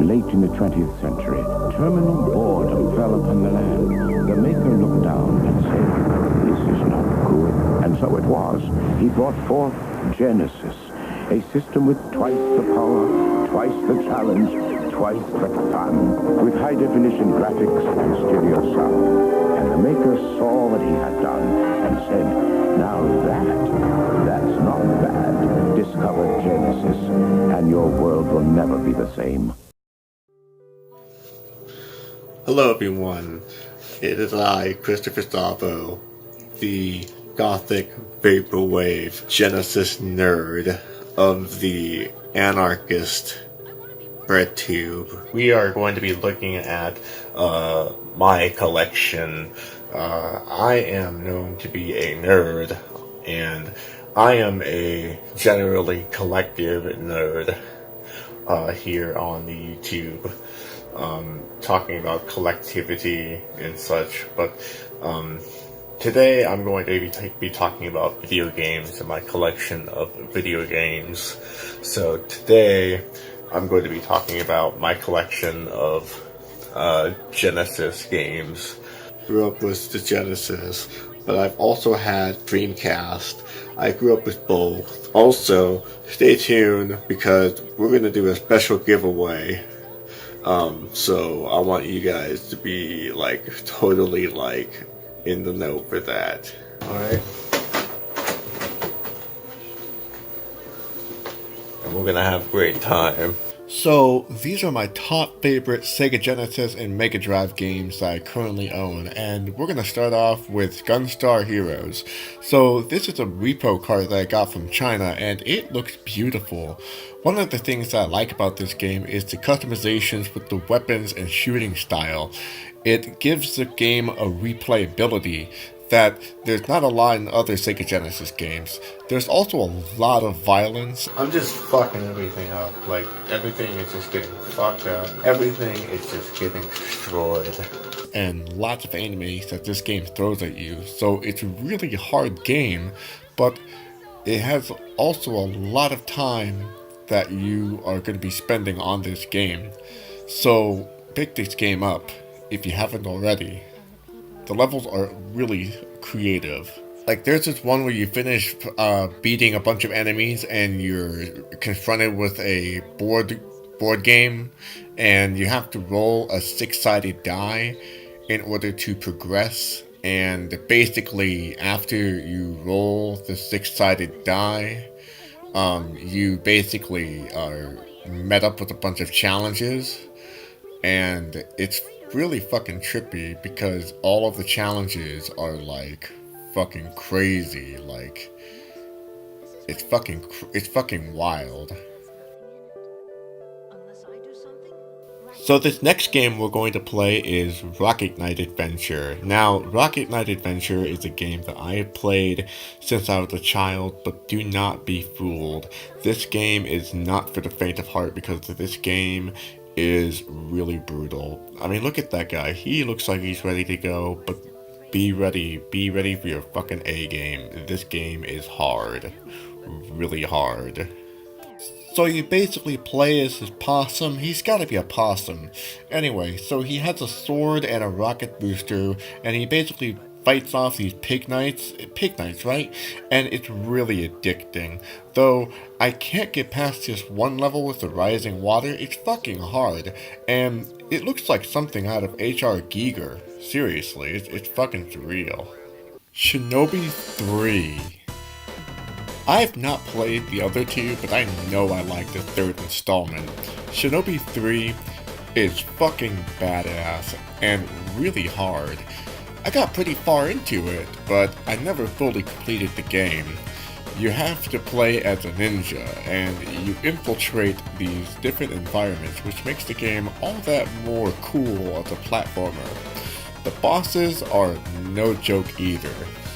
late in the 20th century, terminal boredom fell upon the land. The maker looked down and said, "This is not good." And so it was. He brought forth Genesis, a system with twice the power, twice the challenge, twice the fun, with high-definition graphics and stereo sound. And the maker saw what he had done and said, "Now that's not bad. Discover Genesis, and your world will never be the same." Hello everyone, it is I, Christopher Stavo, the Gothic Vaporwave Genesis nerd of the Anarchist BreadTube. We are going to be looking at my collection. I am known to be a nerd, and I am a generally collective nerd here on the YouTube, talking about collectivity and such, but today I'm going to be talking about video games and my collection of video games. So today I'm going to be talking about my collection of Genesis games. Grew up with the Genesis, but I've also had Dreamcast. I grew up with both. Also, stay tuned because we're going to do a special giveaway. So I want you guys to be totally in the know for that. Alright. And we're gonna have a great time. So, these are my top favorite Sega Genesis and Mega Drive games that I currently own, and we're gonna start off with Gunstar Heroes. So, this is a repo card that I got from China, and it looks beautiful. One of the things that I like about this game is the customizations with the weapons and shooting style. It gives the game a replayability that there's not a lot in other Sega Genesis games. There's also a lot of violence. I'm just fucking everything up. Everything is just getting fucked up. Everything is just getting destroyed. And lots of enemies that this game throws at you. So it's a really hard game, but it has also a lot of time that you are going to be spending on this game. So pick this game up if you haven't already. The levels are really creative. There's this one where you finish beating a bunch of enemies and you're confronted with a board game, and you have to roll a 6-sided die in order to progress. And basically, after you roll the 6-sided die, you basically are met up with a bunch of challenges, and it's really fucking trippy because all of the challenges are fucking crazy. It's fucking wild. So this next game we're going to play is Rocket Knight Adventure. Now, Rocket Knight Adventure is a game that I have played since I was a child, but do not be fooled. This game is not for the faint of heart because this game is really brutal. I mean, look at that guy. He looks like he's ready to go, but be ready for your fucking A game. This game is hard. Really hard. So you basically play as his possum. He's gotta be a possum. Anyway, so he has a sword and a rocket booster, and he basically fights off these pig knights, right? And it's really addicting. Though, I can't get past this one level with the rising water. It's fucking hard. And it looks like something out of H.R. Giger. Seriously, it's fucking surreal. Shinobi 3. I have not played the other two, but I know I like the third installment. Shinobi 3 is fucking badass and really hard. I got pretty far into it, but I never fully completed the game. You have to play as a ninja, and you infiltrate these different environments, which makes the game all that more cool as a platformer. The bosses are no joke either,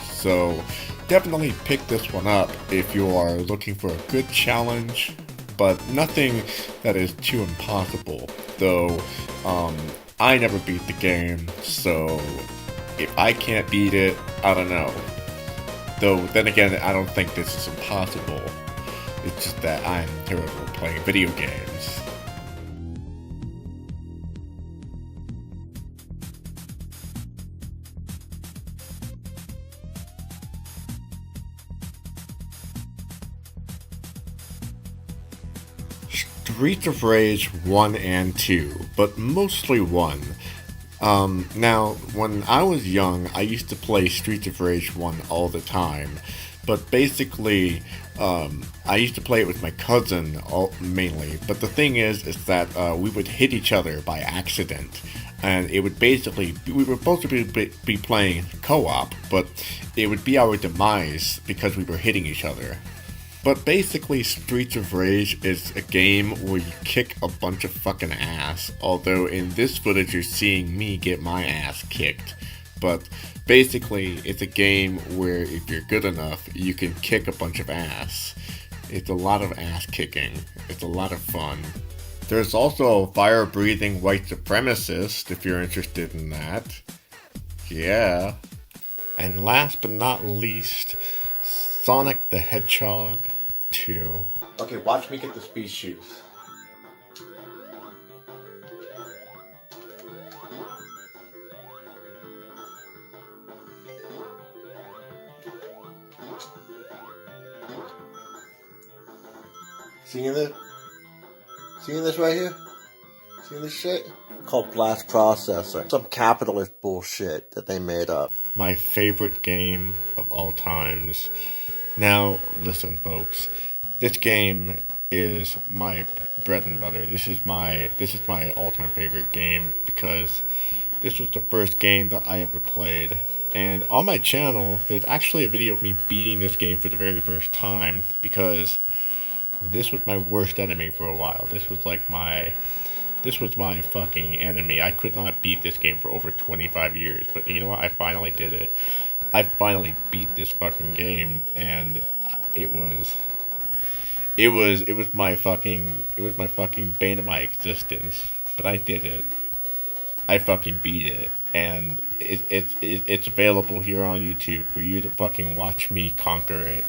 so definitely pick this one up if you are looking for a good challenge, but nothing that is too impossible. Though, I never beat the game, so if I can't beat it, I don't know. Though, then again, I don't think this is impossible. It's just that I'm terrible at playing video games. Streets of Rage 1 and 2, but mostly 1. Now, when I was young, I used to play Streets of Rage 1 all the time, but basically, I used to play it with my cousin mainly, but the thing is that we would hit each other by accident, and it would basically, we were supposed to be playing co-op, but it would be our demise because we were hitting each other. But basically, Streets of Rage is a game where you kick a bunch of fucking ass, although in this footage you're seeing me get my ass kicked. But basically, it's a game where if you're good enough, you can kick a bunch of ass. It's a lot of ass kicking. It's a lot of fun. There's also a fire-breathing white supremacist, if you're interested in that. Yeah. And last but not least, Sonic the Hedgehog 2. Okay, watch me get the speed shoes. Seeing this? Seeing this right here? Seeing this shit? Called Blast Processor. Some capitalist bullshit that they made up. My favorite game of all times. Now, listen, folks. This game is my bread and butter. This is my all-time favorite game because this was the first game that I ever played. And on my channel, there's actually a video of me beating this game for the very first time because this was my worst enemy for a while. This was my fucking enemy. I could not beat this game for over 25 years, but you know what? I finally did it. I finally beat this fucking game, and it was my fucking bane of my existence. But I did it. I fucking beat it, and it's available here on YouTube for you to fucking watch me conquer it.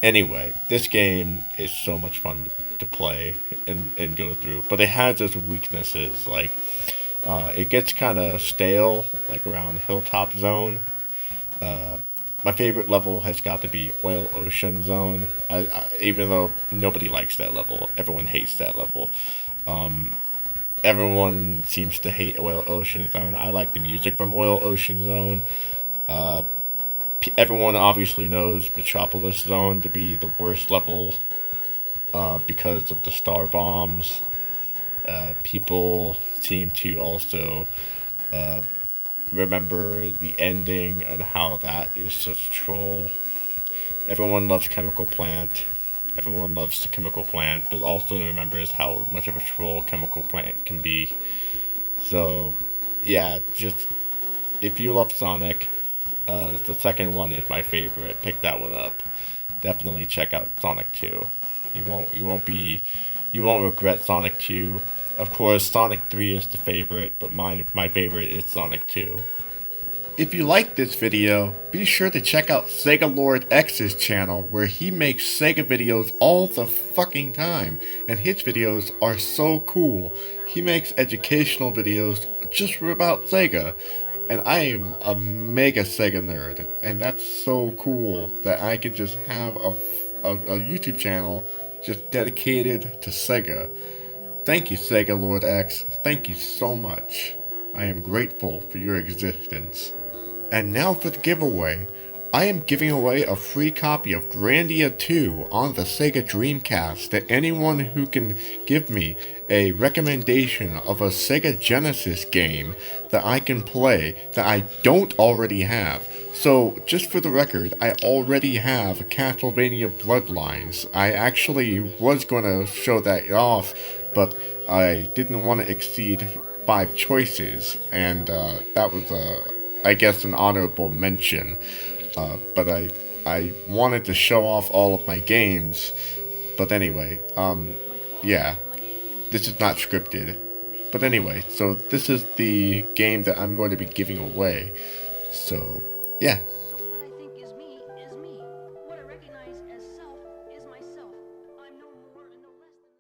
Anyway, this game is so much fun to play and go through, but it has its weaknesses. Like, it gets kind of stale, like around Hilltop Zone. My favorite level has got to be Oil Ocean Zone. Even though nobody likes that level, everyone hates that level. Everyone seems to hate Oil Ocean Zone. I like the music from Oil Ocean Zone. Everyone obviously knows Metropolis Zone to be the worst level because of the star bombs. People seem to also remember the ending and how that is such a troll. Everyone loves Chemical Plant. Everyone loves the Chemical Plant, but also remembers how much of a troll Chemical Plant can be. So, yeah, just if you love Sonic, the second one is my favorite. Pick that one up. Definitely check out Sonic 2. You won't regret Sonic 2. Of course, Sonic 3 is the favorite, but my favorite is Sonic 2. If you like this video, be sure to check out Sega Lord X's channel, where he makes Sega videos all the fucking time, and his videos are so cool. He makes educational videos just about Sega, and I am a mega Sega nerd, and that's so cool that I can just have a YouTube channel just dedicated to Sega. Thank you, Sega Lord X. Thank you so much. I am grateful for your existence. And now for the giveaway. I am giving away a free copy of Grandia 2 on the Sega Dreamcast to anyone who can give me a recommendation of a Sega Genesis game that I can play that I don't already have. So, just for the record, I already have Castlevania Bloodlines. I actually was going to show that off, but I didn't want to exceed 5 choices, and that was, I guess, an honorable mention. But I wanted to show off all of my games. But anyway, yeah, this is not scripted. But anyway, so this is the game that I'm going to be giving away. So, yeah,